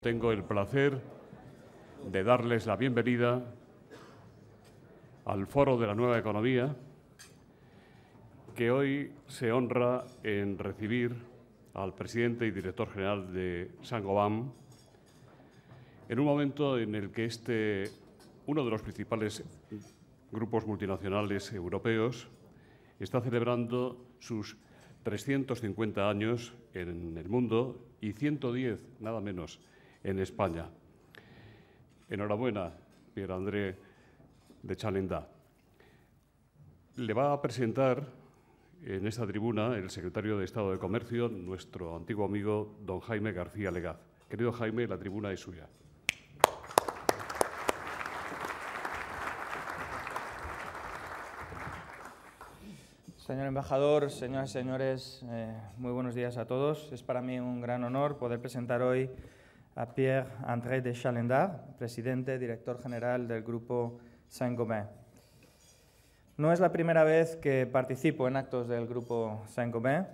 tengo el placer de darles la bienvenida al Foro de la Nueva Economía, que hoy se honra en recibir al presidente y director general de Saint-Gobain, en un momento en el que uno de los principales grupos multinacionales europeos está celebrando sus 350 años en el mundo y 110, nada menos, en España. Enhorabuena, Pierre-André de Chalendar. Le va a presentar en esta tribuna el secretario de Estado de Comercio, nuestro antiguo amigo don Jaime García Legaz. Querido Jaime, la tribuna es suya. Señor embajador, señoras y señores, muy buenos días a todos. Es para mí un gran honor poder presentar hoy a Pierre-André de Chalendar, presidente, director general del Grupo Saint-Gobain. No es la primera vez que participo en actos del Grupo Saint-Gobain.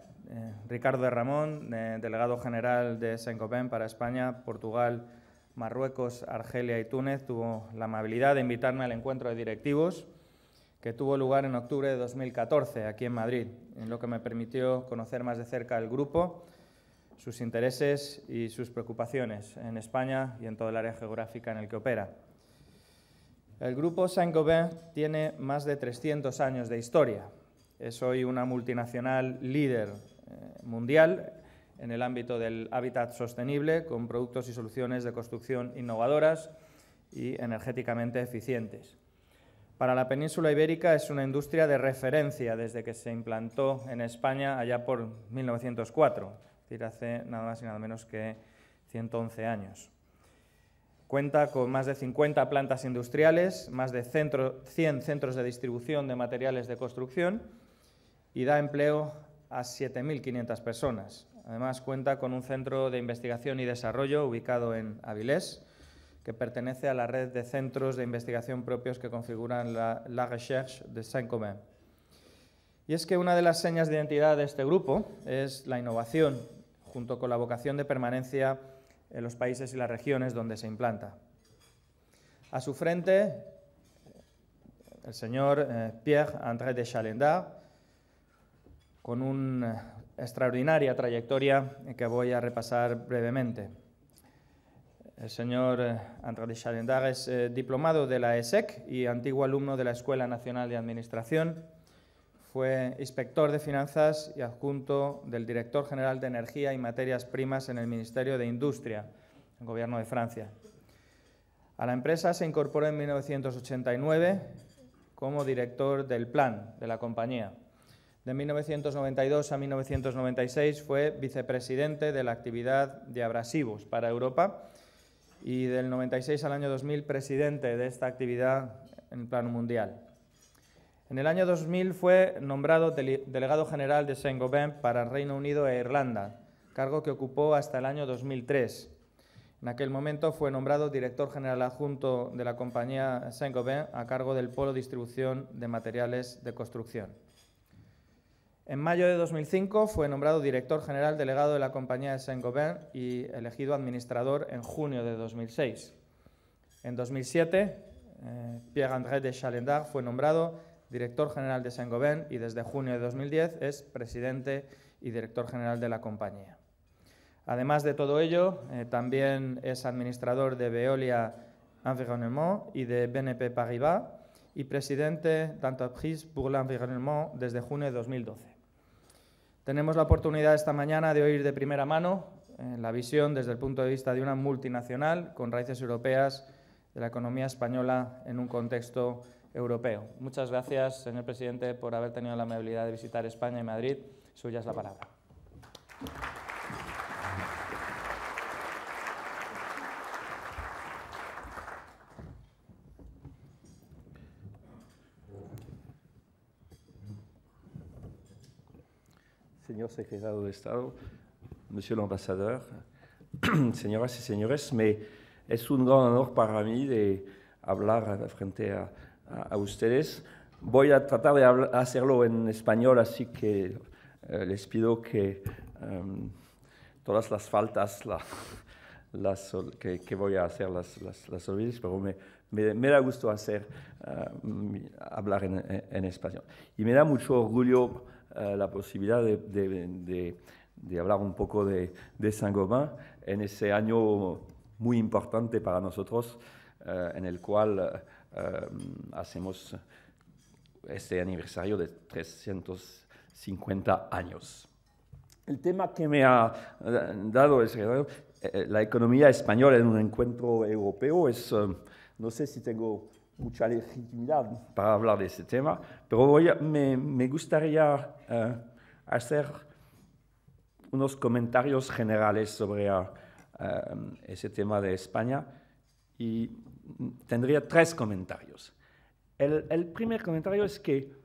Ricardo de Ramón, delegado general de Saint-Gobain para España, Portugal, Marruecos, Argelia y Túnez, tuvo la amabilidad de invitarme al encuentro de directivos que tuvo lugar en octubre de 2014 aquí en Madrid, en lo que me permitió conocer más de cerca el grupo, sus intereses y sus preocupaciones en España y en todo el área geográfica en el que opera. El grupo Saint-Gobain tiene más de 300 años de historia. Es hoy una multinacional líder mundial en el ámbito del hábitat sostenible, con productos y soluciones de construcción innovadoras y energéticamente eficientes. Para la península ibérica es una industria de referencia desde que se implantó en España allá por 1904, es decir, hace nada más y nada menos que 111 años. Cuenta con más de 50 plantas industriales, más de 100 centros de distribución de materiales de construcción y da empleo a 7.500 personas. Además, cuenta con un centro de investigación y desarrollo ubicado en Avilés, que pertenece a la red de centros de investigación propios que configuran la Recherche de Saint-Gobain. Y es que una de las señas de identidad de este grupo es la innovación, junto con la vocación de permanencia en los países y las regiones donde se implanta. A su frente, el señor Pierre-André de Chalendar, con una extraordinaria trayectoria que voy a repasar brevemente. El señor André de Chalendar es diplomado de la ESSEC y antiguo alumno de la Escuela Nacional de Administración. Fue inspector de finanzas y adjunto del director general de Energía y Materias Primas en el Ministerio de Industria, el Gobierno de Francia. A la empresa se incorporó en 1989 como director del plan de la compañía. De 1992 a 1996 fue vicepresidente de la actividad de abrasivos para Europa y del 96 al año 2000 presidente de esta actividad en el plano mundial. En el año 2000 fue nombrado delegado general de Saint-Gobain para Reino Unido e Irlanda, cargo que ocupó hasta el año 2003. En aquel momento fue nombrado director general adjunto de la compañía Saint-Gobain a cargo del polo de distribución de materiales de construcción. En mayo de 2005 fue nombrado director general delegado de la compañía de Saint-Gobain y elegido administrador en junio de 2006. En 2007, Pierre-André de Chalendar fue nombrado director general de Saint-Gobain y desde junio de 2010 es presidente y director general de la compañía. Además de todo ello, también es administrador de Veolia Environnement y de BNP Paribas y presidente d'Entreprise pour l'Environnement desde junio de 2012. Tenemos la oportunidad esta mañana de oír de primera mano la visión desde el punto de vista de una multinacional con raíces europeas de la economía española en un contexto europeo. Muchas gracias, señor presidente, por haber tenido la amabilidad de visitar España y Madrid. Suya es la palabra. Señor secretario de Estado, Monsieur l'ambassadeur, señoras y señores, es un gran honor para mí de hablar frente a ustedes. Voy a tratar de hacerlo en español, así que les pido que todas las faltas que voy a hacer las olvides, pero me da gusto hablar en español. Y me da mucho orgullo la posibilidad de hablar un poco de Saint-Gobain en ese año muy importante para nosotros, en el cual hacemos este aniversario de 350 años. El tema que me ha dado es la economía española en un encuentro europeo. No sé si tengo mucha legitimidad para hablar de ese tema, pero me gustaría hacer unos comentarios generales sobre ese tema de España y tendría 3 comentarios. El primer comentario es que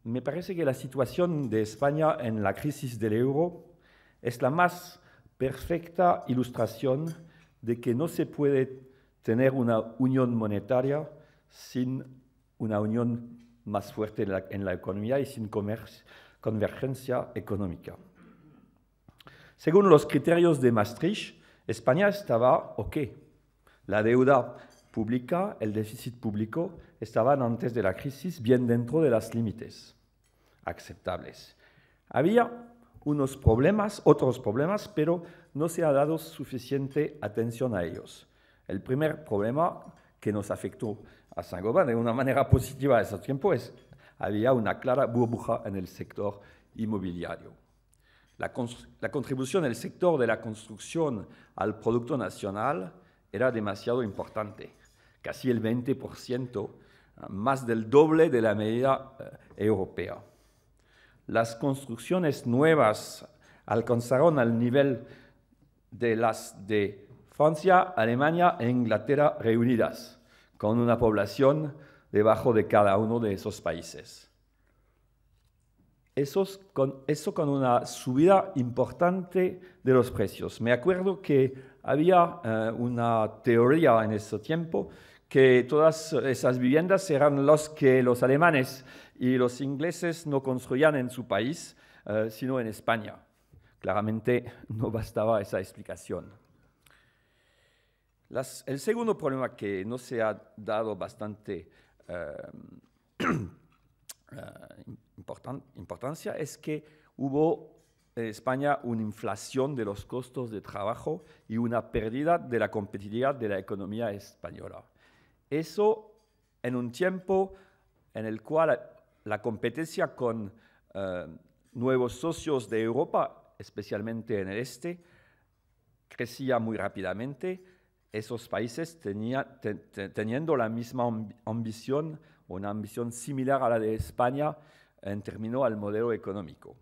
me parece que la situación de España en la crisis del euro es la más perfecta ilustración de que no se puede tener una unión monetaria sin una unión más fuerte en la economía y sin convergencia económica. Según los criterios de Maastricht, España estaba ok. La deuda pública, el déficit público, estaban antes de la crisis bien dentro de los límites aceptables. Había otros problemas, pero no se ha dado suficiente atención a ellos. El primer problema que nos afectó a Saint-Gobain de una manera positiva a ese tiempo había una clara burbuja en el sector inmobiliario. La contribución del sector de la construcción al Producto Nacional era demasiado importante, casi el 20%, más del doble de la media europea. Las construcciones nuevas alcanzaron al nivel de las de Francia, Alemania e Inglaterra reunidas, con una población debajo de cada uno de esos países. Eso con una subida importante de los precios. Me acuerdo que había una teoría en ese tiempo que todas esas viviendas eran las que los alemanes y los ingleses no construían en su país, sino en España. Claramente no bastaba esa explicación. El segundo problema que no se ha dado bastante importancia es que hubo en España una inflación de los costos de trabajo y una pérdida de la competitividad de la economía española. Eso en un tiempo en el cual la competencia con nuevos socios de Europa, especialmente en el este, crecía muy rápidamente. Esos países teniendo la misma ambición, una ambición similar a la de España en términos al modelo económico.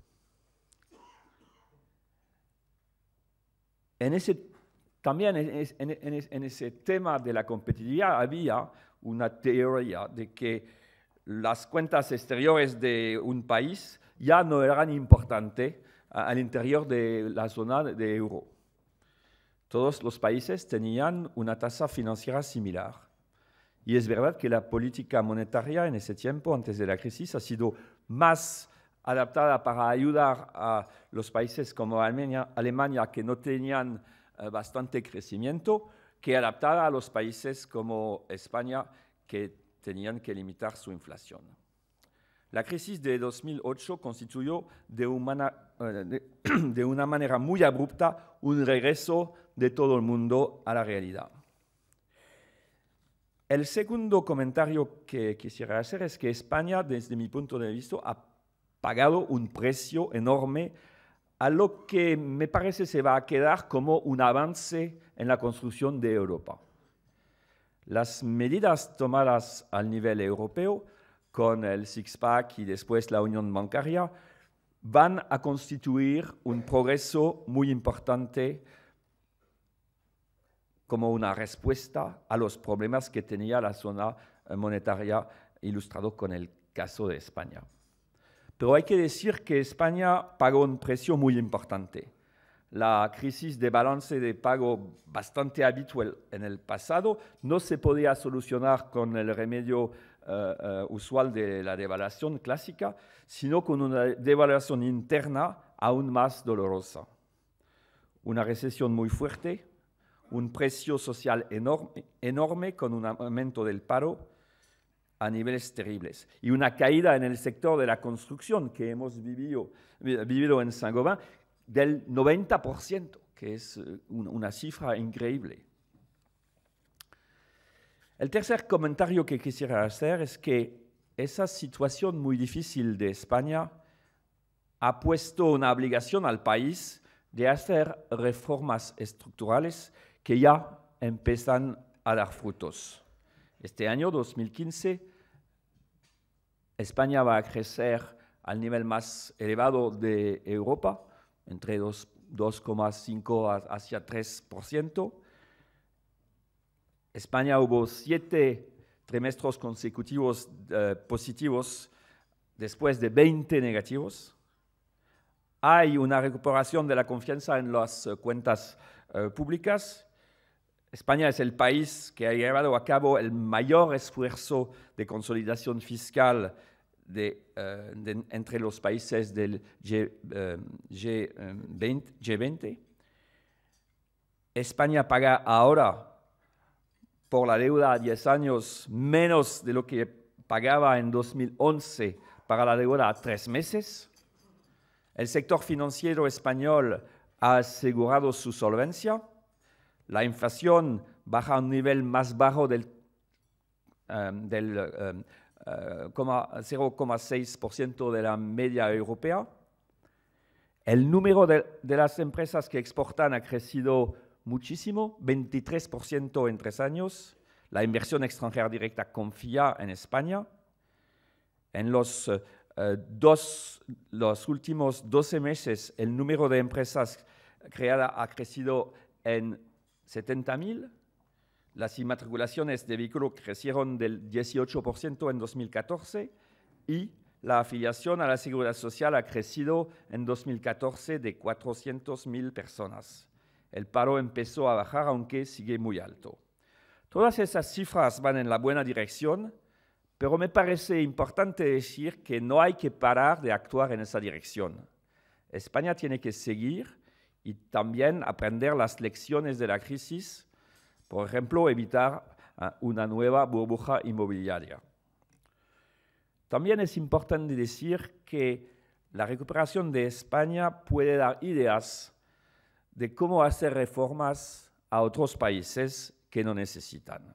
También en ese tema de la competitividad había una teoría de que las cuentas exteriores de un país ya no eran importantes al interior de la zona de euro. Todos los países tenían una tasa financiera similar. Y es verdad que la política monetaria en ese tiempo, antes de la crisis, ha sido más adaptada para ayudar a los países como Alemania que no tenían bastante crecimiento, que adaptada a los países como España que tenían que limitar su inflación. La crisis de 2008 constituyó de una manera muy abrupta un regreso de todo el mundo a la realidad. El segundo comentario que quisiera hacer es que España, desde mi punto de vista, ha pagado un precio enorme a lo que me parece se va a quedar como un avance en la construcción de Europa. Las medidas tomadas al nivel europeo, con el Six-Pack y después la Unión Bancaria, van a constituir un progreso muy importante como una respuesta a los problemas que tenía la zona monetaria, ilustrado con el caso de España. Pero hay que decir que España pagó un precio muy importante. La crisis de balance de pago bastante habitual en el pasado no se podía solucionar con el remedio usual de la devaluación clásica, sino con una devaluación interna aún más dolorosa. Una recesión muy fuerte, un precio social enorme con un aumento del paro a niveles terribles y una caída en el sector de la construcción que hemos vivido en Saint-Gobain del 90%, que es una cifra increíble. El tercer comentario que quisiera hacer es que esa situación muy difícil de España ha puesto una obligación al país de hacer reformas estructurales que ya empiezan a dar frutos. Este año, 2015, España va a crecer al nivel más elevado de Europa, entre 2,5 hacia 3%. España hubo 7 trimestres consecutivos positivos después de 20 negativos. Hay una recuperación de la confianza en las cuentas públicas. España es el país que ha llevado a cabo el mayor esfuerzo de consolidación fiscal entre los países del G20. España paga ahora por la deuda a 10 años menos de lo que pagaba en 2011 para la deuda a 3 meses. El sector financiero español ha asegurado su solvencia. La inflación baja a un nivel más bajo del 0,6% de la media europea. El número de las empresas que exportan ha crecido muchísimo, 23% en 3 años. La inversión extranjera directa confía en España. En los últimos 12 meses, el número de empresas creadas ha crecido en 70.000. Las inmatriculaciones de vehículos crecieron del 18% en 2014 y la afiliación a la Seguridad Social ha crecido en 2014 de 400.000 personas. El paro empezó a bajar, aunque sigue muy alto. Todas esas cifras van en la buena dirección, pero me parece importante decir que no hay que parar de actuar en esa dirección. España tiene que seguir y también aprender las lecciones de la crisis, por ejemplo, evitar una nueva burbuja inmobiliaria. También es importante decir que la recuperación de España puede dar ideas de cómo hacer reformas a otros países que no necesitan.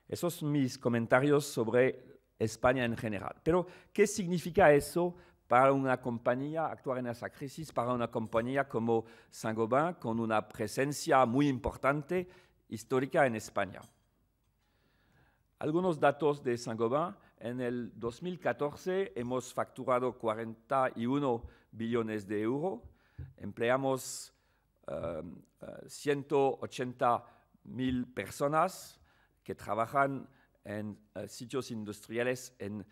Esos son mis comentarios sobre España en general. Pero, ¿qué significa eso para una compañía, actuar en esa crisis, para una compañía como Saint-Gobain, con una presencia muy importante histórica en España? Algunos datos de Saint-Gobain. En el 2014 hemos facturado 41 billones de euros. Empleamos 180.000 personas que trabajan en sitios industriales en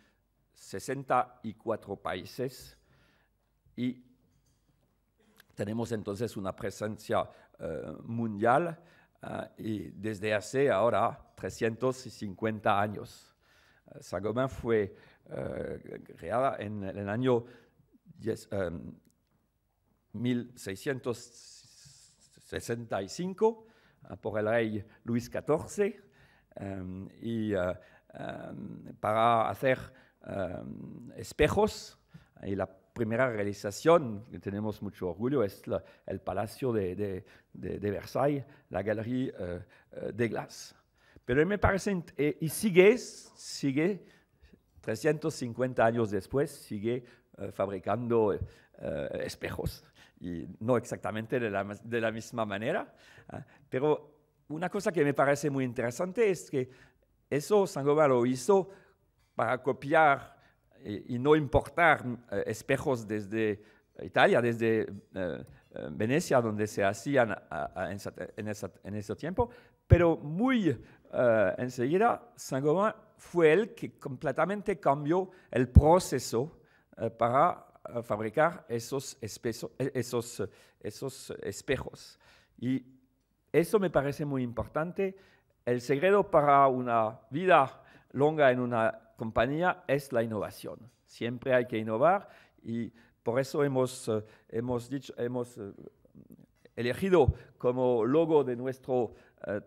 64 países y tenemos entonces una presencia mundial y desde hace ahora 350 años. Saint-Gobain fue creada en el año 1665 por el rey Luis XIV para hacer espejos. Y la primera realización, que tenemos mucho orgullo, es el Palacio de Versalles, la Galería de Glass. Pero me parece, y sigue 350 años después, sigue fabricando espejos, y no exactamente de la misma manera, pero una cosa que me parece muy interesante es que eso Saint-Gobain lo hizo para copiar y no importar espejos desde Italia, desde Venecia, donde se hacían en ese tiempo, pero muy enseguida Saint-Gobain fue el que completamente cambió el proceso para fabricar esos espejos. Y eso me parece muy importante. El secreto para una vida longa en una compañía es la innovación. Siempre hay que innovar y por eso hemos elegido como logo de nuestro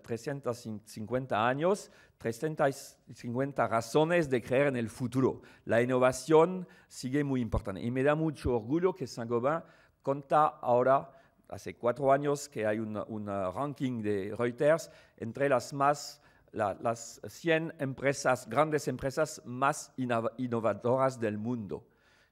350 años, 350 razones de creer en el futuro. La innovación sigue muy importante y me da mucho orgullo que Saint-Gobain cuenta ahora, hace 4 años, que hay un ranking de Reuters entre las 100 empresas, grandes empresas más innovadoras del mundo.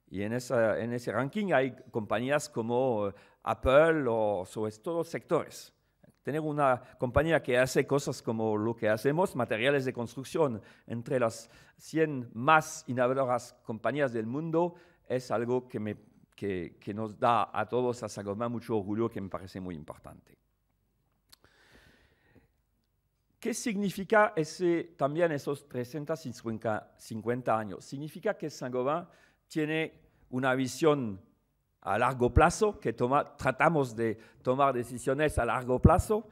Y en ese ranking hay compañías como Apple o sobre todo sectores. Tener una compañía que hace cosas como lo que hacemos, materiales de construcción, entre las 100 más innovadoras compañías del mundo, es algo que nos da a todos a Saint-Gobain mucho orgullo, que me parece muy importante. ¿Qué significa también esos 350 años? Significa que Saint-Gobain tiene una visión a largo plazo, que tratamos de tomar decisiones a largo plazo,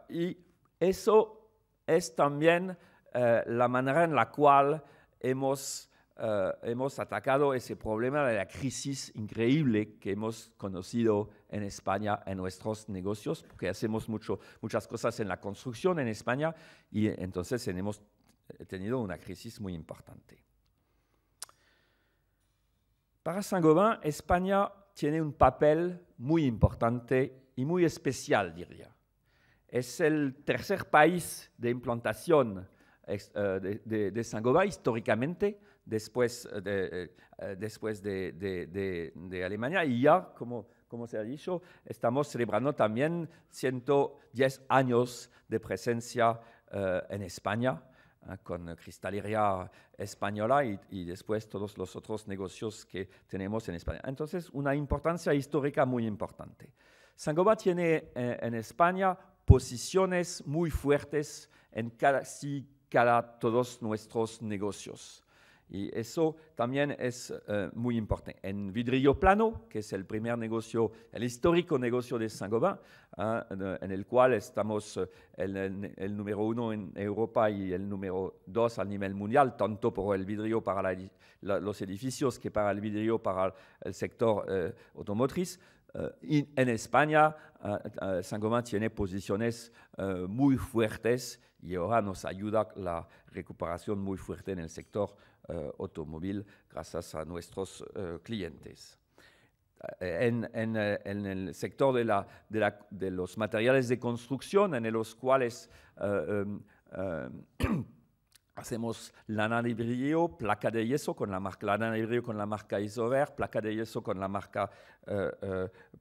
y eso es también la manera en la cual hemos atacado ese problema de la crisis increíble que hemos conocido en España en nuestros negocios, porque hacemos muchas cosas en la construcción en España y entonces hemos tenido una crisis muy importante. Para Saint-Gobain, España tiene un papel muy importante y muy especial, diría. Es el tercer país de implantación de Saint-Gobain históricamente, después de Alemania, y ya, como se ha dicho, estamos celebrando también 110 años de presencia en España, con Cristalería Española y después todos los otros negocios que tenemos en España. Entonces, una importancia histórica muy importante. Saint-Gobain tiene en España posiciones muy fuertes en casi todos nuestros negocios. Y eso también es muy importante. En vidrio plano, que es el primer negocio, el histórico negocio de Saint-Gobain, en el cual estamos el número 1 en Europa y el número 2 a nivel mundial, tanto por el vidrio para los edificios que para el vidrio para el sector automotriz. Y en España, Saint-Gobain tiene posiciones muy fuertes y ahora nos ayuda la recuperación muy fuerte en el sector automóvil gracias a nuestros clientes. En el sector de los materiales de construcción, en los cuales hacemos lana de vidrio, placa de yeso con la marca lana de vidrio con la marca Isover, placa de yeso con la marca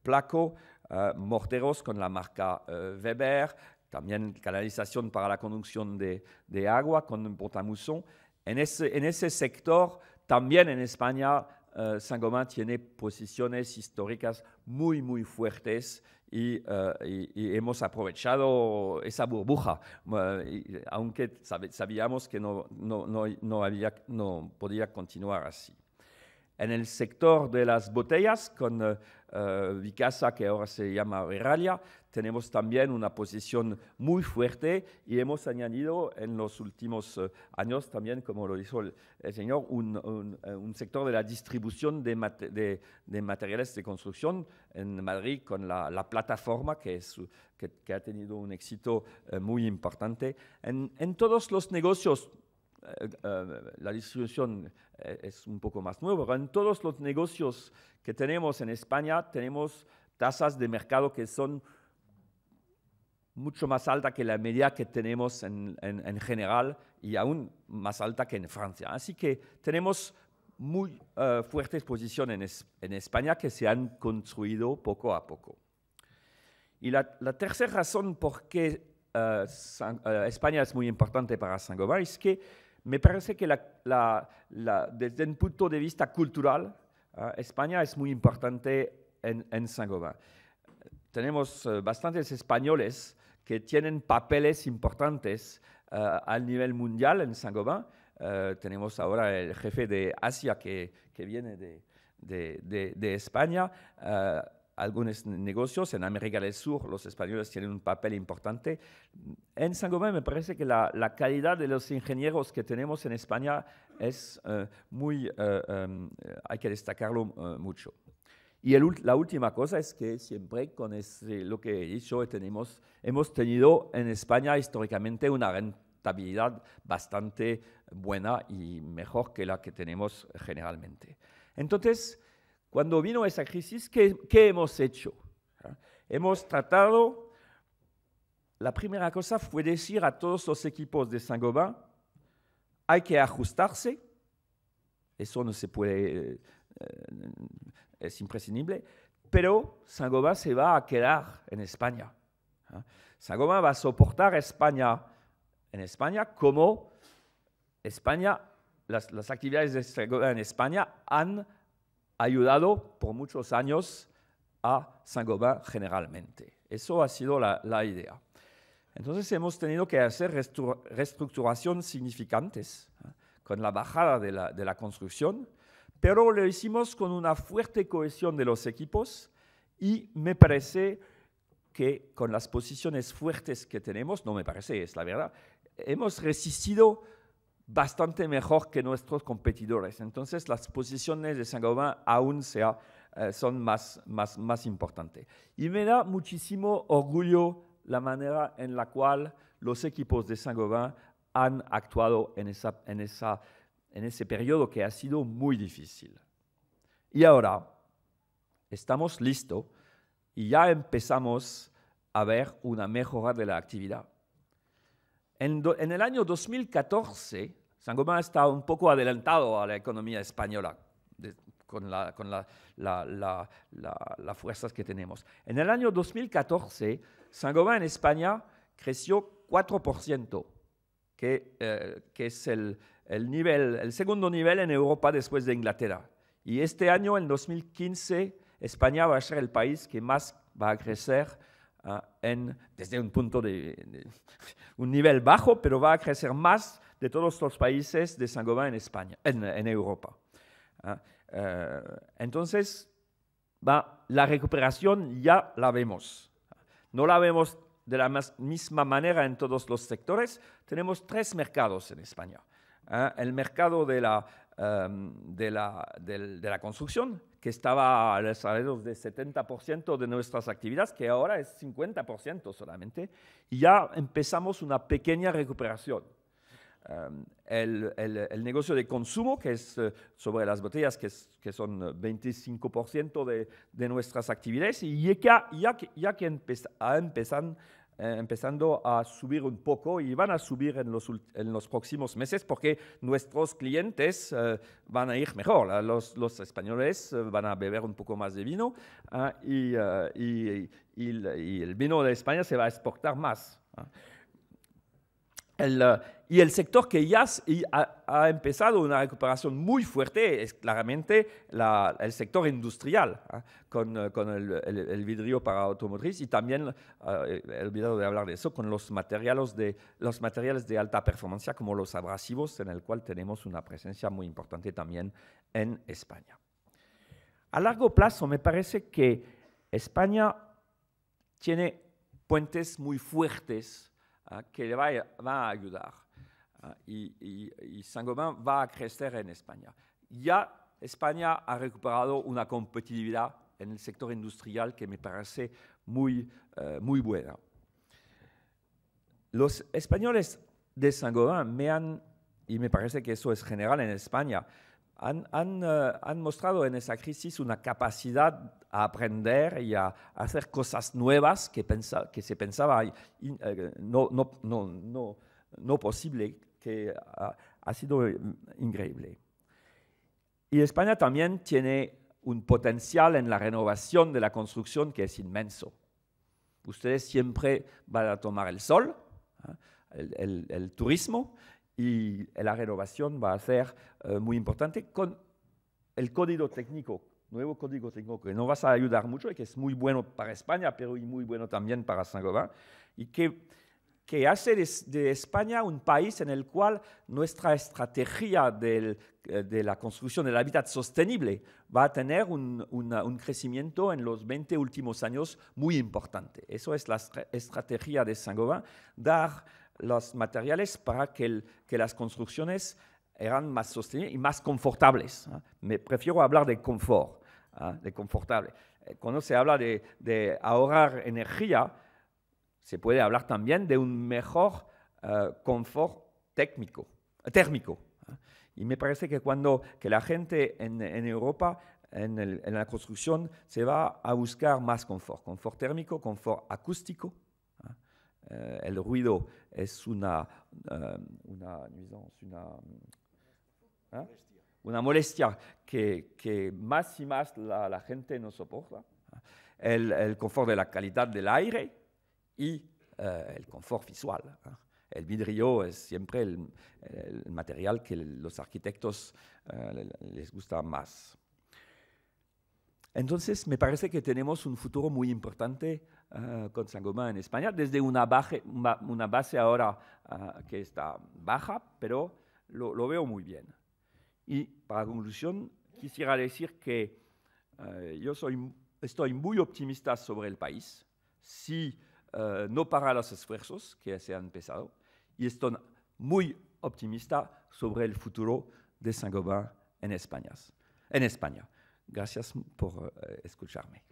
Placo, morteros con la marca Weber, también canalización para la conducción de agua con Pont-à-Mousson. En ese sector, también en España, Saint-Gobain tiene posiciones históricas muy, muy fuertes y hemos aprovechado esa burbuja, aunque sabíamos que no podía continuar así. En el sector de las botellas, con Vicasa, que ahora se llama Verallia, tenemos también una posición muy fuerte y hemos añadido en los últimos años también, como lo dijo el señor, un sector de la distribución de materiales de construcción en Madrid con la plataforma que ha tenido un éxito muy importante. En todos los negocios, la distribución es un poco más nueva, pero en todos los negocios que tenemos en España tenemos tasas de mercado que son mucho más altas que la media que tenemos en general y aún más alta que en Francia. Así que tenemos muy fuertes posiciones en España que se han construido poco a poco. Y la tercera razón por qué España es muy importante para Saint-Gobain es que me parece que desde un punto de vista cultural, España es muy importante en Saint-Gobain. Tenemos bastantes españoles que tienen papeles importantes a nivel mundial en Saint-Gobain. Tenemos ahora el jefe de Asia que viene de España. Algunos negocios en América del Sur, los españoles tienen un papel importante. En Saint-Gobain me parece que la calidad de los ingenieros que tenemos en España es hay que destacarlo mucho. Y la última cosa es que siempre con lo que he dicho, hemos tenido en España históricamente una rentabilidad bastante buena y mejor que la que tenemos generalmente. Entonces, cuando vino esa crisis, ¿qué hemos hecho? Hemos tratado, la primera cosa fue decir a todos los equipos de Saint-Gobain, hay que ajustarse, eso no se puede, es imprescindible, pero Saint-Gobain se va a quedar en España. Saint-Gobain va a soportar en España como España, las actividades de Saint-Gobain en España han ayudado por muchos años a Saint-Gobain generalmente. Eso ha sido la idea. Entonces hemos tenido que hacer reestructuraciones significantes con la bajada de la construcción, pero lo hicimos con una fuerte cohesión de los equipos y me parece que con las posiciones fuertes que tenemos, no me parece, es la verdad, hemos resistido bastante mejor que nuestros competidores. Entonces las posiciones de Saint-Gobain aún son más importantes. Y me da muchísimo orgullo la manera en la cual los equipos de Saint-Gobain han actuado en ese periodo que ha sido muy difícil. Y ahora estamos listos y ya empezamos a ver una mejora de la actividad. En el año 2014, Saint-Gobain está un poco adelantado a la economía española con las fuerzas que tenemos. En el año 2014, Saint-Gobain en España creció 4%, que es el segundo nivel en Europa después de Inglaterra. Y este año, en 2015, España va a ser el país que más va a crecer desde un punto un nivel bajo, pero va a crecer más de todos los países de Saint-Gobain en España, en Europa. Entonces, la recuperación ya la vemos. No la vemos de la misma manera en todos los sectores. Tenemos 3 mercados en España. El mercado de la construcción, que estaba alrededor de 70% de nuestras actividades, que ahora es 50% solamente, y ya empezamos una pequeña recuperación. El negocio de consumo, que es sobre las botellas, que son 25% de nuestras actividades, y ya que empezando a subir un poco y van a subir en los próximos meses porque nuestros clientes van a ir mejor. Los españoles van a beber un poco más de vino y el vino de España se va a exportar más. Y el sector que ya ha empezado una recuperación muy fuerte es claramente el sector industrial, con el vidrio para automotriz y también, he olvidado de hablar de eso, con los materiales de alta performance como los abrasivos, en el cual tenemos una presencia muy importante también en España. A largo plazo me parece que España tiene puentes muy fuertes que le va a ayudar. Y Saint-Gobain va a crecer en España. Ya España ha recuperado una competitividad en el sector industrial que me parece muy buena. Los españoles de Saint-Gobain y me parece que eso es general en España, han mostrado en esa crisis una capacidad a aprender y a hacer cosas nuevas que se pensaba no posible, que ha sido increíble. Y España también tiene un potencial en la renovación de la construcción que es inmenso. Ustedes siempre van a tomar el sol, el turismo, y la renovación va a ser muy importante con el código técnico, nuevo código técnico que nos va a ayudar mucho y que es muy bueno para España, pero muy bueno también para Saint-Gobain, y que hace de España un país en el cual nuestra estrategia de la construcción del hábitat sostenible va a tener un crecimiento en los 20 últimos años muy importante. Eso es la estrategia de Saint-Gobain, dar los materiales para que las construcciones eran más sostenibles y más confortables. Me prefiero hablar de confort. de confortable. Cuando se habla de ahorrar energía, se puede hablar también de un mejor confort térmico. Y me parece que que la gente en Europa, en la construcción, se va a buscar más confort térmico, confort acústico. El ruido es una molestia que más y más la gente no soporta. El confort de la calidad del aire y el confort visual. El vidrio es siempre el material que los arquitectos les gusta más. Entonces, me parece que tenemos un futuro muy importante con Saint-Gobain en España, desde una base ahora que está baja, pero lo veo muy bien. Y para conclusión, quisiera decir que yo estoy muy optimista sobre el país, si no para los esfuerzos que se han empezado, y estoy muy optimista sobre el futuro de Saint-Gobain en España. Gracias por escucharme.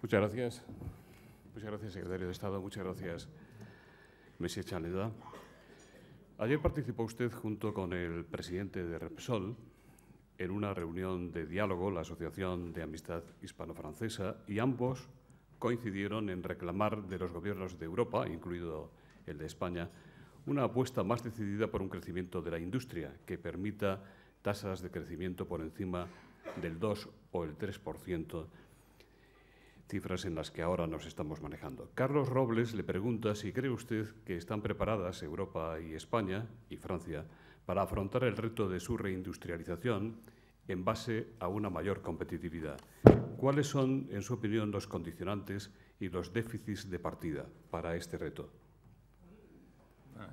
Muchas gracias. Muchas gracias, secretario de Estado. Muchas gracias, Monsieur Chalendar. Ayer participó usted junto con el presidente de Repsol en una reunión de diálogo, la Asociación de Amistad Hispano-Francesa, y ambos coincidieron en reclamar de los gobiernos de Europa, incluido el de España, una apuesta más decidida por un crecimiento de la industria que permita tasas de crecimiento por encima del 2 o el 3%, cifras en las que ahora nos estamos manejando. Carlos Robles le pregunta si cree usted que están preparadas Europa y España y Francia para afrontar el reto de su reindustrialización en base a una mayor competitividad. ¿Cuáles son, en su opinión, los condicionantes y los déficits de partida para este reto?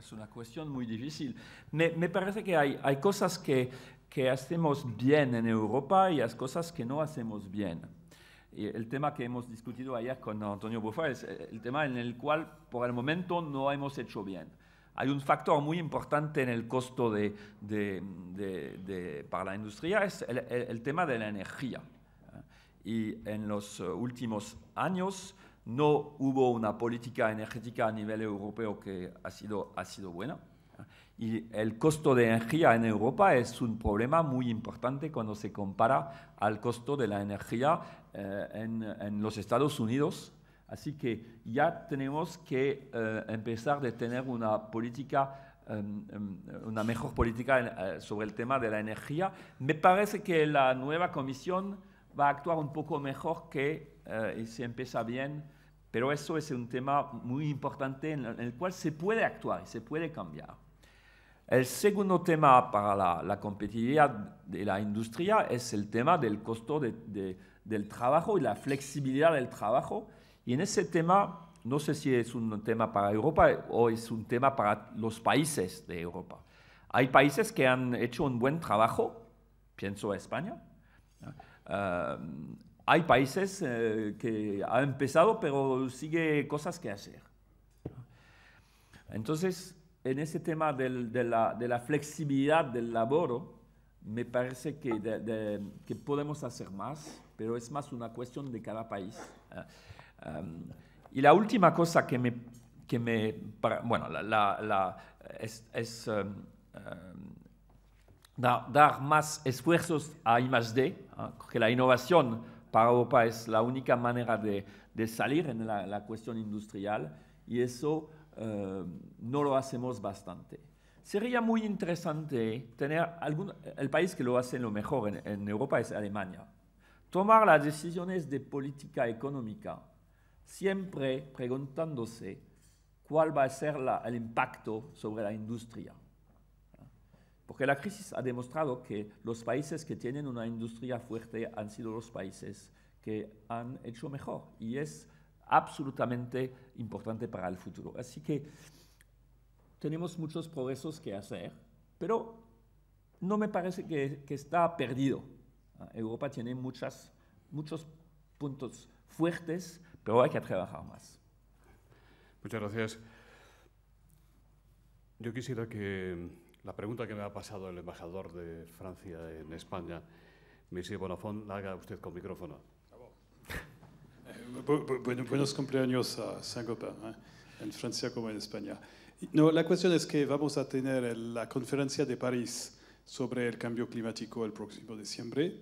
Es una cuestión muy difícil. Me parece que hay cosas que hacemos bien en Europa y hay cosas que no hacemos bien. Y el tema que hemos discutido ayer con Antonio Buffa es el tema en el cual, por el momento, no hemos hecho bien. Hay un factor muy importante en el costo para la industria, es el tema de la energía. Y en los últimos años no hubo una política energética a nivel europeo que ha sido buena. Y el costo de energía en Europa es un problema muy importante cuando se compara al costo de la energía en los Estados Unidos. Así que ya tenemos que empezar a tener una mejor política sobre el tema de la energía. Me parece que la nueva comisión va a actuar un poco mejor y se empieza bien, pero eso es un tema muy importante en el cual se puede actuar y se puede cambiar. El segundo tema para la competitividad de la industria es el tema del costo del trabajo y la flexibilidad del trabajo. Y en ese tema, no sé si es un tema para Europa o es un tema para los países de Europa. Hay países que han hecho un buen trabajo, pienso a España. Hay países que han empezado, pero sigue cosas que hacer. Entonces, en ese tema de la flexibilidad del laboro, me parece que podemos hacer más, pero es más una cuestión de cada país. Y la última cosa es dar más esfuerzos a I+D, porque la innovación para Europa es la única manera de salir en la cuestión industrial, y eso no lo hacemos bastante. Sería muy interesante tener el país que lo hace lo mejor en Europa es Alemania. Tomar las decisiones de política económica siempre preguntándose cuál va a ser el impacto sobre la industria. Porque la crisis ha demostrado que los países que tienen una industria fuerte han sido los países que han hecho mejor. Y es absolutamente importante para el futuro. Así que tenemos muchos progresos que hacer, pero no me parece que está perdido. Europa tiene muchos puntos fuertes, pero hay que trabajar más. Muchas gracias. Yo quisiera que la pregunta que me ha pasado el embajador de Francia en España, Monsieur Bonafont, la haga usted con micrófono. Buenos cumpleaños a Saint-Gobain, en Francia como en España. No, la cuestión es que vamos a tener la conferencia de París sobre el cambio climático el próximo diciembre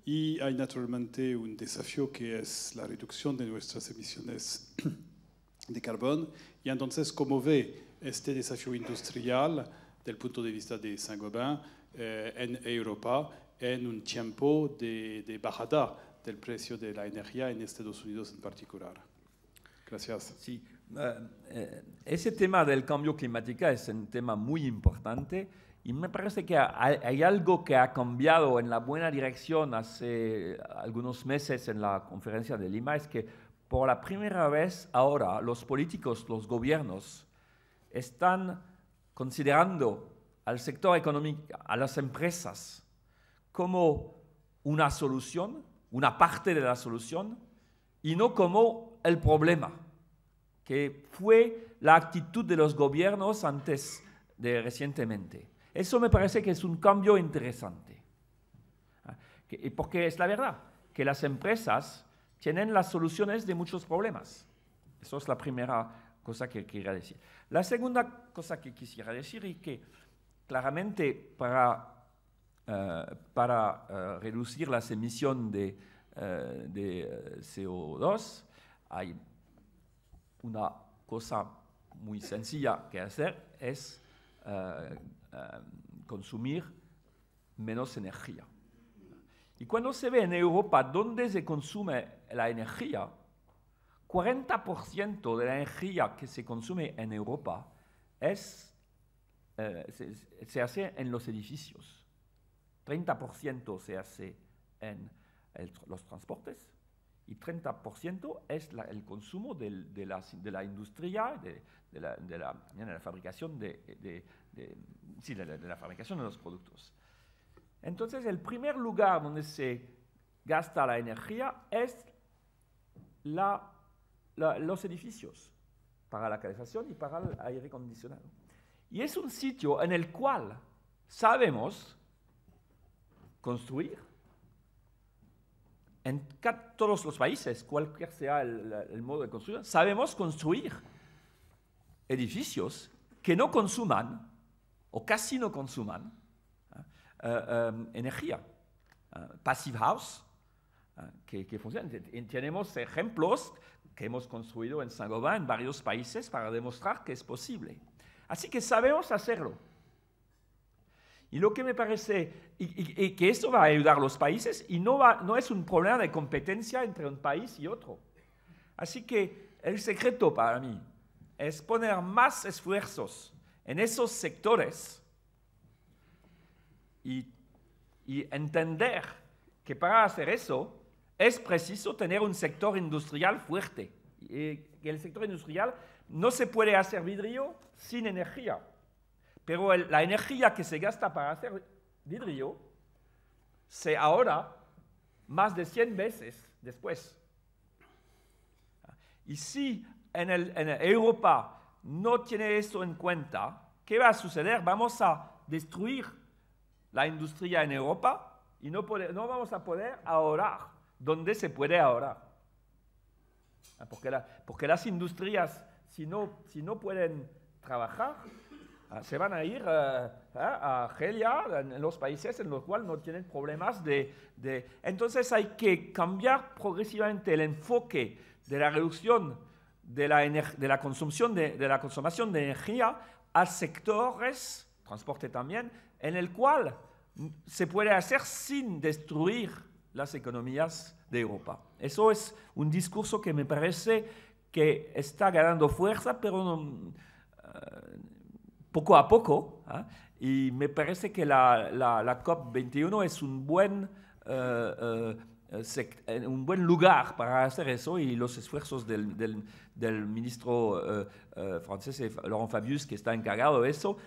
y hay naturalmente un desafío que es la reducción de nuestras emisiones de carbón. Y entonces, ¿cómo ve este desafío industrial del punto de vista de Saint-Gobain en Europa en un tiempo de bajada del precio de la energía en Estados Unidos en particular? Gracias. Sí, ese tema del cambio climático es un tema muy importante y me parece que hay algo que ha cambiado en la buena dirección hace algunos meses en la conferencia de Lima, es que por la primera vez ahora los políticos, los gobiernos, están considerando al sector económico, a las empresas, como una solución, una parte de la solución, y no como el problema, que fue la actitud de los gobiernos antes de recientemente. Eso me parece que es un cambio interesante. Porque es la verdad, que las empresas tienen las soluciones de muchos problemas. Eso es la primera cosa que quería decir. La segunda cosa que quisiera decir es que claramente para reducir las emisiones de CO2 hay una cosa muy sencilla que hacer, es consumir menos energía. Y cuando se ve en Europa dónde se consume la energía, 40% de la energía que se consume en Europa se hace en los edificios, 30% se hace en los transportes y 30% es el consumo de la industria, de la fabricación de la fabricación de los productos. Entonces, el primer lugar donde se gasta la energía es los edificios, para la calefacción y para el aire acondicionado. Y es un sitio en el cual sabemos construir. En todos los países, cualquier sea el modo de construir, sabemos construir edificios que no consuman, o casi no consuman, energía. Passive House, que funciona. Tenemos ejemplos que hemos construido en Saint-Gobain en varios países para demostrar que es posible. Así que sabemos hacerlo. Y lo que me parece, y que esto va a ayudar a los países, y no es un problema de competencia entre un país y otro. Así que el secreto para mí es poner más esfuerzos en esos sectores y entender que para hacer eso es preciso tener un sector industrial fuerte. Y el sector industrial no se puede hacer vidrio sin energía. Pero la energía que se gasta para hacer vidrio se ahorra más de 100 veces después. Y si en Europa no tiene eso en cuenta, ¿qué va a suceder? Vamos a destruir la industria en Europa y no vamos a poder ahorrar donde se puede ahorrar. Porque las industrias, si no pueden trabajar, se van a ir a Argelia, en los países en los cuales no tienen problemas Entonces hay que cambiar progresivamente el enfoque de la reducción de la consumación de energía a sectores, transporte también, en el cual se puede hacer sin destruir las economías de Europa. Eso es un discurso que me parece que está ganando fuerza, pero poco a poco, y me parece que la COP21 es un buen lugar para hacer eso, y los esfuerzos del ministro francés, Laurent Fabius, que está encargado de eso,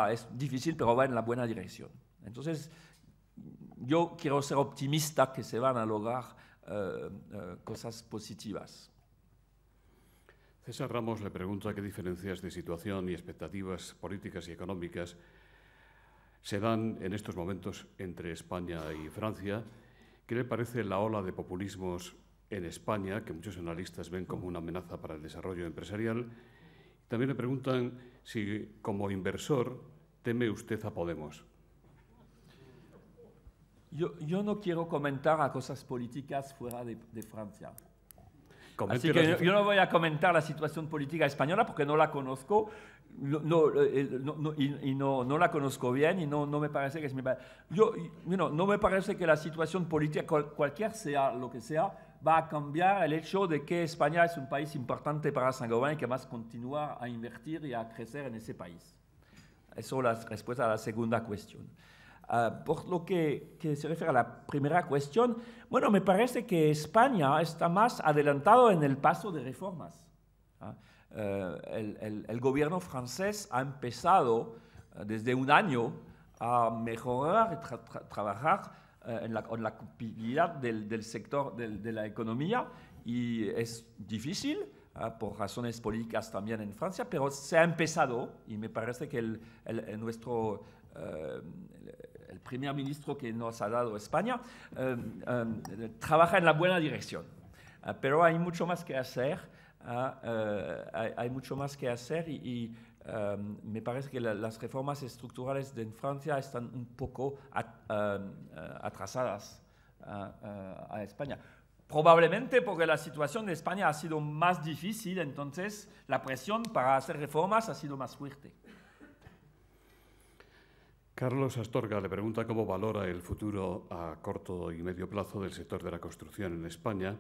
es difícil, pero va en la buena dirección. Entonces, yo quiero ser optimista que se van a lograr cosas positivas. César Ramos le pregunta qué diferencias de situación y expectativas políticas y económicas se dan en estos momentos entre España y Francia. ¿Qué le parece la ola de populismos en España, que muchos analistas ven como una amenaza para el desarrollo empresarial? También le preguntan si, como inversor, teme usted a Podemos. Yo no quiero comentar a cosas políticas fuera de Francia. Comente Así que yo no voy a comentar la situación política española porque no la conozco no la conozco bien y no me parece que es no me parece que la situación política, cualquier sea lo que sea, va a cambiar el hecho de que España es un país importante para Saint-Gobain y que más continúa a invertir y a crecer en ese país. Eso es la respuesta a la segunda cuestión. Por lo que se refiere a la primera cuestión, bueno, me parece que España está más adelantado en el paso de reformas. El gobierno francés ha empezado desde un año a mejorar y trabajar en la competitividad del sector de la economía, y es difícil por razones políticas también en Francia, pero se ha empezado, y me parece que el primer ministro que nos ha dado España trabaja en la buena dirección. Pero hay mucho más que hacer. Hay mucho más que hacer y me parece que las reformas estructurales en Francia están un poco atrasadas a España. Probablemente porque la situación de España ha sido más difícil, entonces la presión para hacer reformas ha sido más fuerte. Carlos Astorga le pregunta cómo valora el futuro a corto y medio plazo del sector de la construcción en España.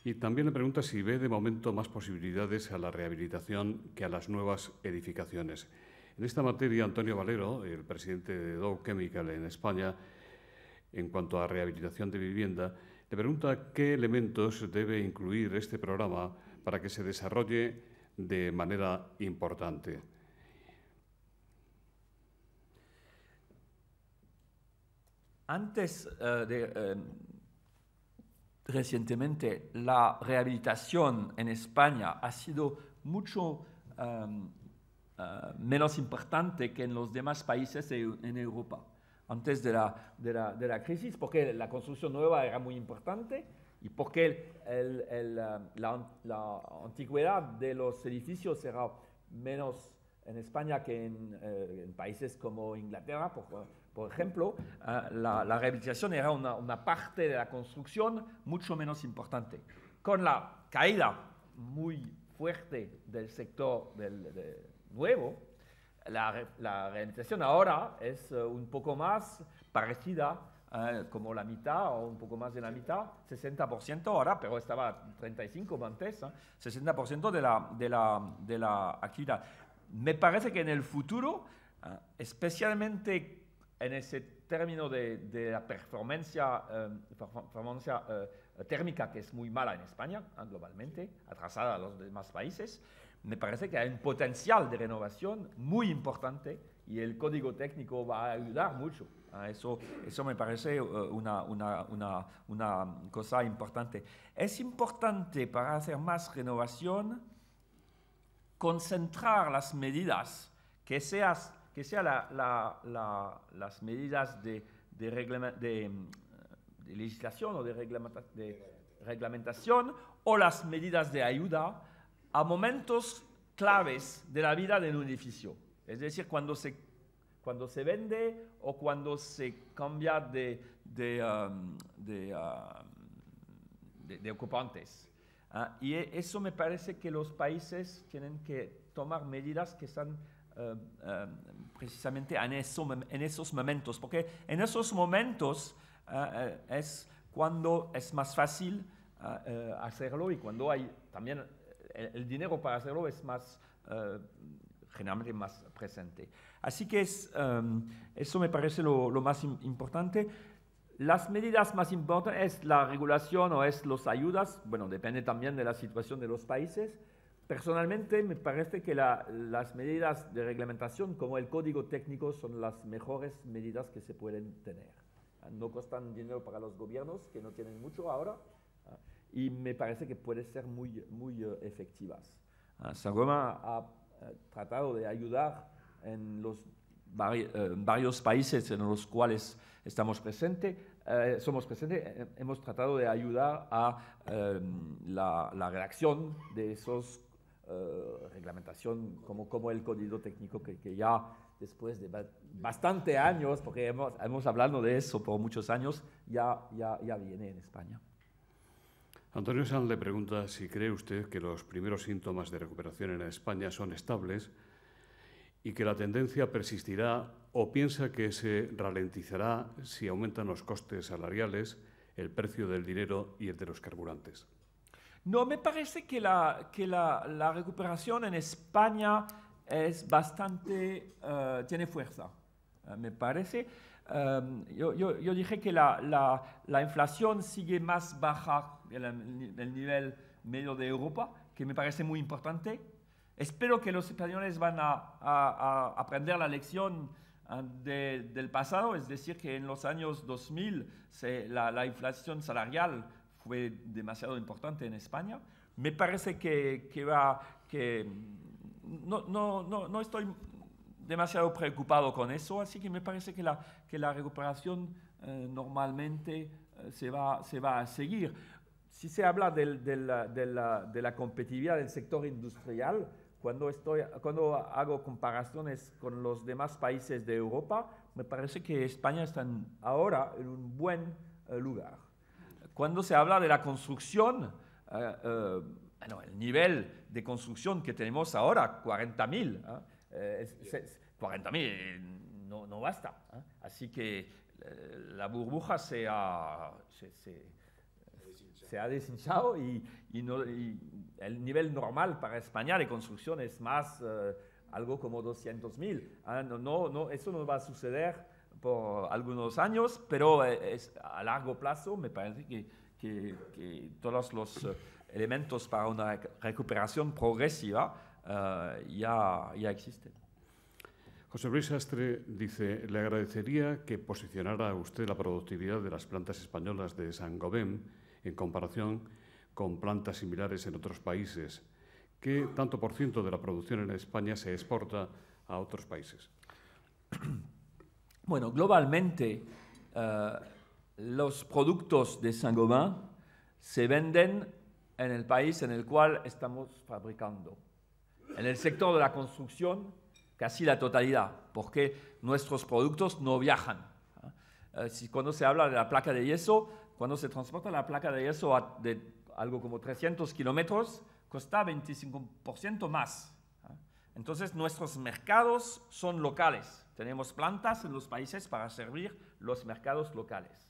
Y también le pregunta si ve de momento más posibilidades a la rehabilitación que a las nuevas edificaciones. En esta materia, Antonio Valero, el presidente de Dow Chemical en España, en cuanto a rehabilitación de vivienda, le pregunta qué elementos debe incluir este programa para que se desarrolle de manera importante. Recientemente, la rehabilitación en España ha sido mucho menos importante que en los demás países en Europa. Antes de la crisis, porque la construcción nueva era muy importante y porque la antigüedad de los edificios era menos en España que en países como Inglaterra, por ejemplo, la rehabilitación era una parte de la construcción mucho menos importante. Con la caída muy fuerte del sector nuevo, la rehabilitación ahora es un poco más parecida, como la mitad o un poco más de la mitad, 60% ahora, pero estaba 35% antes, 60% de la actividad. Me parece que en el futuro, especialmente en ese término de la performance térmica, que es muy mala en España, globalmente, atrasada a los demás países, me parece que hay un potencial de renovación muy importante y el código técnico va a ayudar mucho. Eso me parece una cosa importante. Es importante para hacer más renovación concentrar las medidas, que sean las medidas de legislación o de reglamentación o las medidas de ayuda a momentos claves de la vida de un edificio. Es decir, cuando se vende o cuando se cambia de ocupantes. Y eso me parece que los países tienen que tomar medidas que están precisamente en esos momentos, porque en esos momentos es cuando es más fácil hacerlo y cuando hay también el dinero para hacerlo es más generalmente más presente. Así que eso me parece lo más importante. Las medidas más importantes es la regulación o es las ayudas. Bueno, depende también de la situación de los países. Personalmente, me parece que las medidas de reglamentación, como el código técnico, son las mejores medidas que se pueden tener. No costan dinero para los gobiernos, que no tienen mucho ahora, y me parece que puede ser muy efectivas. Saint-Gobain ha tratado de ayudar en los varios países en los cuales somos presentes, hemos tratado de ayudar a la redacción de esos reglamentación como el código técnico que ya después de bastante años, porque hemos hablado de eso por muchos años, ya viene en España. Antonio Sanz le pregunta si cree usted que los primeros síntomas de recuperación en España son estables y que la tendencia persistirá, o piensa que se ralentizará si aumentan los costes salariales, el precio del dinero y el de los carburantes. No, me parece que la recuperación en España es bastante, tiene fuerza. Me parece, yo dije que la inflación sigue más baja que el nivel medio de Europa, que me parece muy importante. Espero que los españoles van a aprender la lección del pasado, es decir, que en los años 2000 la inflación salarial fue demasiado importante en España. Me parece que no estoy demasiado preocupado con eso, así que me parece que la recuperación normalmente se va a seguir. Si se habla de la competitividad del sector industrial, cuando hago comparaciones con los demás países de Europa, me parece que España está ahora en un buen lugar. Cuando se habla de la construcción, el nivel de construcción que tenemos ahora, 40.000, 40.000 no basta. Así que la burbuja se ha deshinchado y el nivel normal para España de construcción es más algo como 200.000. Eso no va a suceder por algunos años, pero a largo plazo me parece que todos los elementos para una recuperación progresiva ya existen. José Luis Sastre dice, le agradecería que posicionara a usted la productividad de las plantas españolas de Saint-Gobain en comparación con plantas similares en otros países. ¿Qué tanto por ciento de la producción en España se exporta a otros países? Bueno, globalmente los productos de Saint-Gobain se venden en el país en el cual estamos fabricando. En el sector de la construcción, casi la totalidad, porque nuestros productos no viajan. Cuando se habla de la placa de yeso, cuando se transporta la placa de yeso de algo como 300 kilómetros, cuesta 25% más. Entonces, nuestros mercados son locales. Tenemos plantas en los países para servir los mercados locales.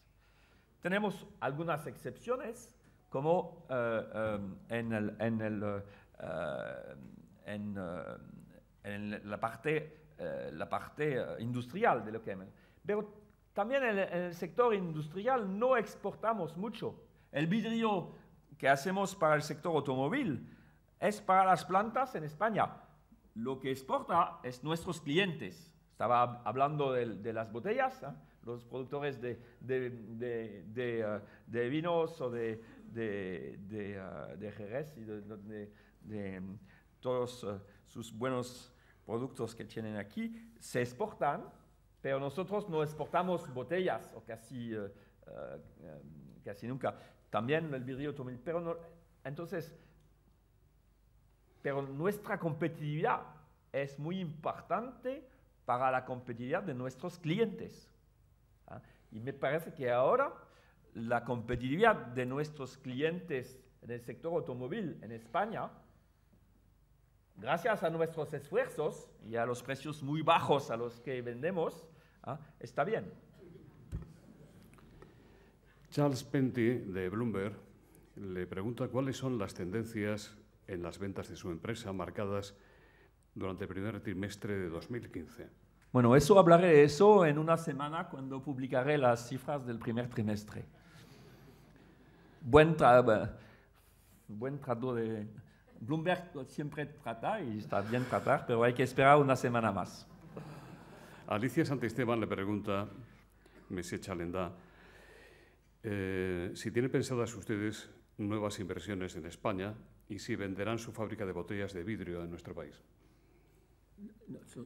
Tenemos algunas excepciones, como en la parte industrial de lo que hemos. Pero también en el sector industrial no exportamos mucho. El vidrio que hacemos para el sector automóvil es para las plantas en España. Lo que exporta es nuestros clientes. Estaba hablando de las botellas, los productores de vinos o de Jerez y de todos sus buenos productos que tienen aquí, se exportan, pero nosotros no exportamos botellas, o casi nunca. También el vidrio automóvil, pero nuestra competitividad es muy importante para la competitividad de nuestros clientes. Y me parece que ahora la competitividad de nuestros clientes en el sector automóvil en España, gracias a nuestros esfuerzos y a los precios muy bajos a los que vendemos, está bien. Charles Penty, de Bloomberg, le pregunta cuáles son las tendencias en las ventas de su empresa marcadas durante el primer trimestre de 2015. Bueno, hablaré de eso en una semana cuando publicaré las cifras del primer trimestre. Buen trato de Bloomberg, siempre trata y está bien tratar, pero hay que esperar una semana más. Alicia Santisteban le pregunta, Monsieur Chalendar, si tienen pensadas ustedes nuevas inversiones en España y si venderán su fábrica de botellas de vidrio en nuestro país.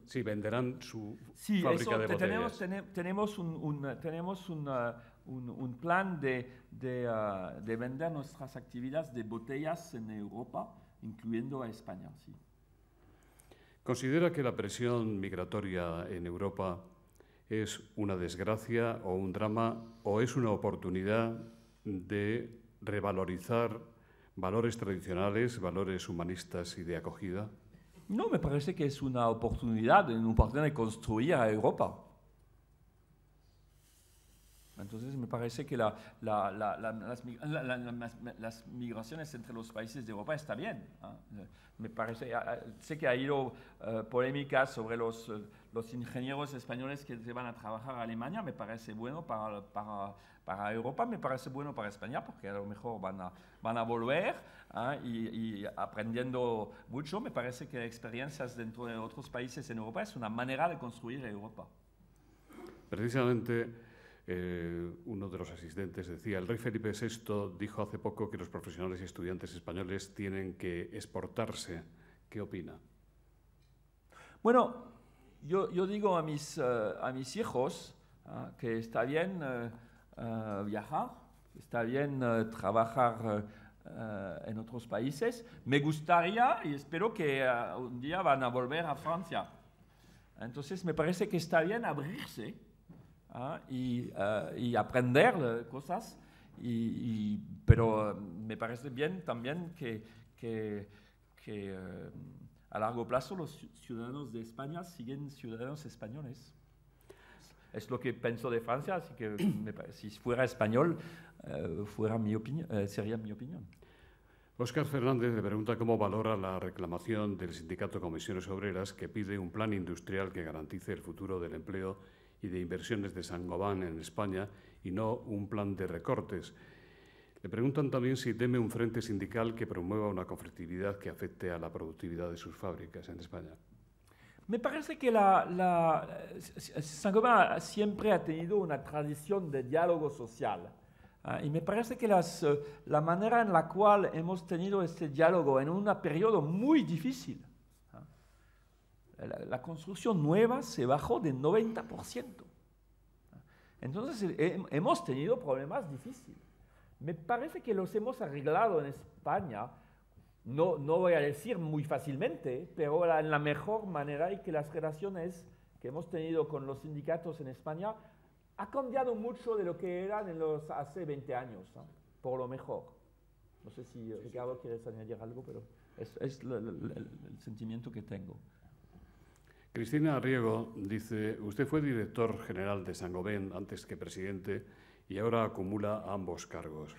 Si venderán su fábrica de botellas. Tenemos un plan de vender nuestras actividades de botellas en Europa, incluyendo a España. Sí. ¿Considera que la presión migratoria en Europa es una desgracia o un drama o es una oportunidad de revalorizar valores tradicionales, valores humanistas y de acogida? No, me parece que es una oportunidad de construir a Europa. Entonces me parece que las migraciones entre los países de Europa está bien. Me parece, sé que ha habido polémicas sobre los ingenieros españoles que se van a trabajar a Alemania. Me parece bueno para Europa, me parece bueno para España, porque a lo mejor van a volver y aprendiendo mucho. Me parece que experiencias dentro de otros países en Europa es una manera de construir Europa. Precisamente, uno de los asistentes decía, el rey Felipe VI dijo hace poco que los profesionales y estudiantes españoles tienen que exportarse. ¿Qué opina? Bueno, yo digo a mis hijos que está bien viajar, está bien trabajar en otros países. Me gustaría y espero que un día van a volver a Francia. Entonces me parece que está bien abrirse y aprender cosas, pero me parece bien también que a largo plazo los ciudadanos de España siguen ciudadanos españoles. Es lo que pienso de Francia, así que si fuera español, sería mi opinión. Óscar Fernández le pregunta cómo valora la reclamación del sindicato Comisiones Obreras que pide un plan industrial que garantice el futuro del empleo y de inversiones de Saint-Gobain en España y no un plan de recortes. Le preguntan también si teme un frente sindical que promueva una conflictividad que afecte a la productividad de sus fábricas en España. Me parece que Saint-Gobain siempre ha tenido una tradición de diálogo social. Y me parece que la manera en la cual hemos tenido este diálogo en un periodo muy difícil, la construcción nueva se bajó del 90%. Entonces hemos tenido problemas difíciles. Me parece que los hemos arreglado en España, no voy a decir muy fácilmente, pero en la mejor manera, y que las relaciones que hemos tenido con los sindicatos en España ha cambiado mucho de lo que eran hace 20 años, por lo mejor. No sé si Ricardo quieres añadir algo, pero es el sentimiento que tengo. Cristina Arriego dice, usted fue director general de Saint-Gobain antes que presidente y ahora acumula ambos cargos.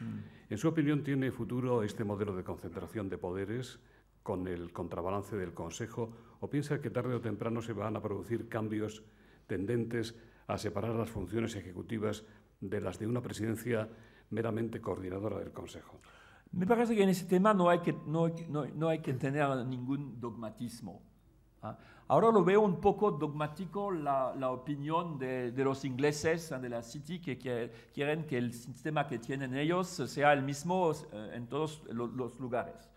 En su opinión, ¿tiene futuro este modelo de concentración de poderes con el contrabalance del Consejo o piensa que tarde o temprano se van a producir cambios tendentes a separar las funciones ejecutivas de las de una presidencia meramente coordinadora del Consejo? Me parece que en ese tema no hay que tener ningún dogmatismo. Ahora lo veo un poco dogmático la opinión de los ingleses de la City que quieren que el sistema que tienen ellos sea el mismo en todos los lugares.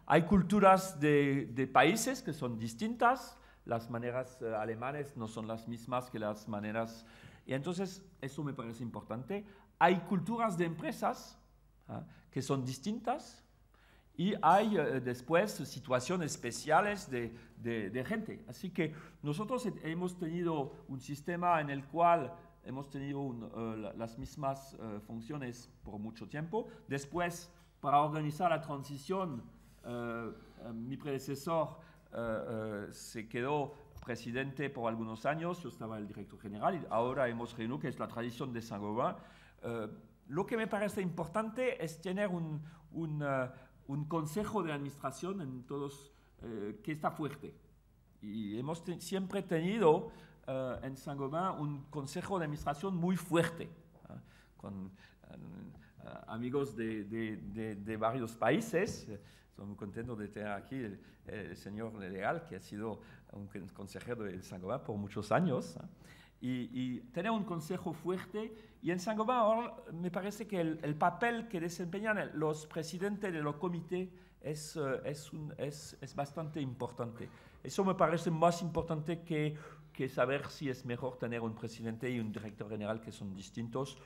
Hay culturas de países que son distintas, las maneras alemanes no son las mismas que las maneras, y entonces eso me parece importante. Hay culturas de empresas que son distintas, y hay después situaciones especiales de gente. Así que nosotros hemos tenido un sistema en el cual hemos tenido las mismas funciones por mucho tiempo. Después, para organizar la transición, mi predecesor se quedó presidente por algunos años, yo estaba el director general y ahora hemos reunido, que es la tradición de Saint-Gobain. Lo que me parece importante es tener un consejo de administración en todos que está fuerte. Y hemos siempre tenido en Saint-Gobain un consejo de administración muy fuerte, con amigos de varios países. Estoy muy contento de tener aquí el señor Leal, que ha sido un consejero de Saint-Gobain por muchos años. y tener un consejo fuerte. Y en Saint-Gobain ahora me parece que el papel que desempeñan los presidentes de los comités es bastante importante. Eso me parece más importante que saber si es mejor tener un presidente y un director general que son distintos.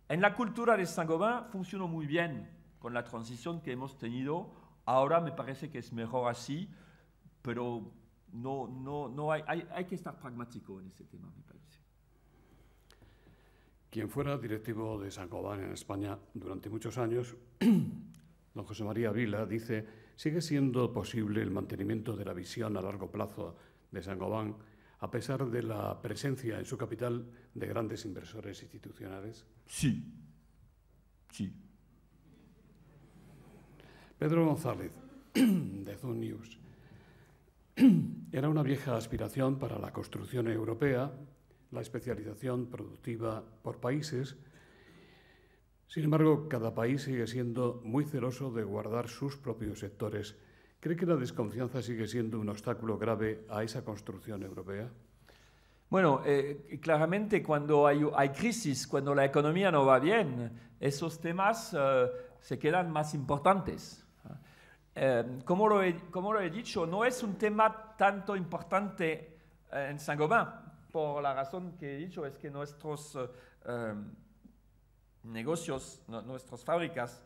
En la cultura de Saint-Gobain funcionó muy bien con la transición que hemos tenido. Ahora me parece que es mejor así, pero hay que estar pragmático en ese tema, me parece. Quien fuera directivo de Saint-Gobain en España durante muchos años, don José María Vila, dice: ¿sigue siendo posible el mantenimiento de la visión a largo plazo de Saint-Gobain a pesar de la presencia en su capital de grandes inversores institucionales? Sí, sí. Pedro González, de Zoom News. Era una vieja aspiración para la construcción europea la especialización productiva por países. Sin embargo, cada país sigue siendo muy celoso de guardar sus propios sectores. ¿Cree que la desconfianza sigue siendo un obstáculo grave a esa construcción europea? Bueno, claramente cuando hay crisis, cuando la economía no va bien, esos temas se quedan más importantes. Como lo he dicho, no es un tema tanto importante en Saint-Gobain, por la razón que he dicho, es que nuestros negocios, nuestras fábricas,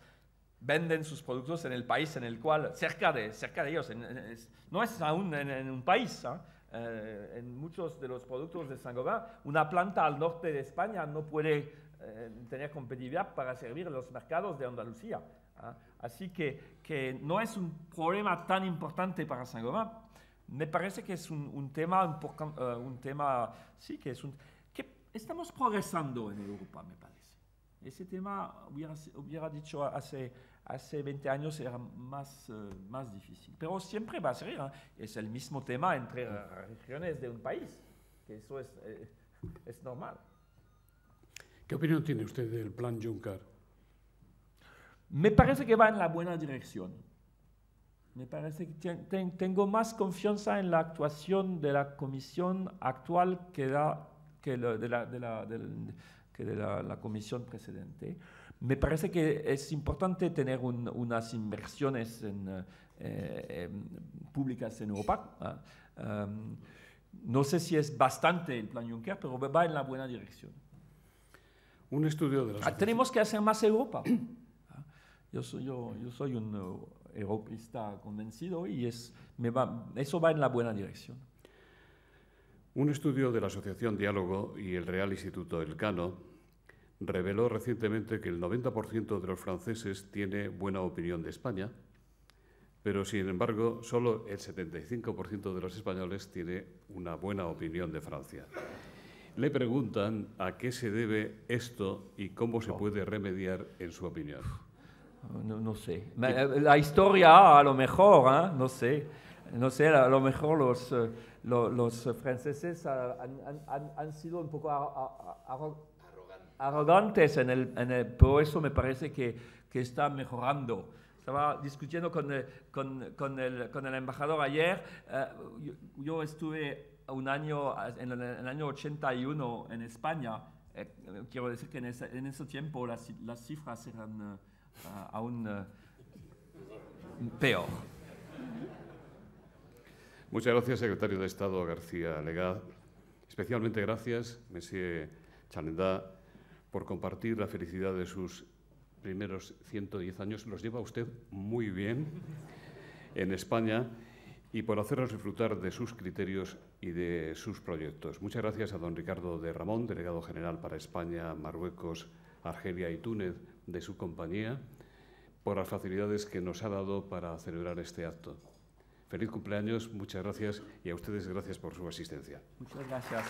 venden sus productos en el país en el cual, cerca de ellos, no es aún en un país. En muchos de los productos de Saint-Gobain, una planta al norte de España no puede tener competitividad para servir los mercados de Andalucía. Así que no es un problema tan importante para Saint-Gobain. Me parece que es un tema, sí, que estamos progresando en Europa, me parece. Ese tema, hubiera dicho hace 20 años, era más difícil. Pero siempre va a ser, es el mismo tema entre regiones de un país, que eso es normal. ¿Qué opinión tiene usted del plan Juncker? Me parece que va en la buena dirección. Me parece que tengo más confianza en la actuación de la comisión actual que de la comisión precedente. Me parece que es importante tener unas inversiones públicas en Europa. No sé si es bastante el plan Juncker, pero va en la buena dirección. Un estudio de la tenemos que hacer más Europa. Yo soy un europeísta convencido y eso va en la buena dirección. Un estudio de la Asociación Diálogo y el Real Instituto Elcano reveló recientemente que el 90% de los franceses tiene buena opinión de España, pero sin embargo solo el 75% de los españoles tiene una buena opinión de Francia. Le preguntan a qué se debe esto y cómo se puede remediar en su opinión. No sé. La historia, a lo mejor, no sé, a lo mejor los franceses han sido un poco arrogantes por eso me parece que está mejorando. Estaba discutiendo con el embajador ayer. Yo estuve un año, en el año 81 en España. Quiero decir que en ese tiempo las cifras eran aún peor. Muchas gracias, secretario de Estado García Legaz. Especialmente gracias, Monsieur Chalendar, por compartir la felicidad de sus primeros 110 años. Los lleva usted muy bien en España y por hacernos disfrutar de sus criterios y de sus proyectos. Muchas gracias a don Ricardo de Ramón, delegado general para España, Marruecos, Argelia y Túnez, de su compañía, por las facilidades que nos ha dado para celebrar este acto. Feliz cumpleaños, muchas gracias, y a ustedes gracias por su asistencia. Muchas gracias.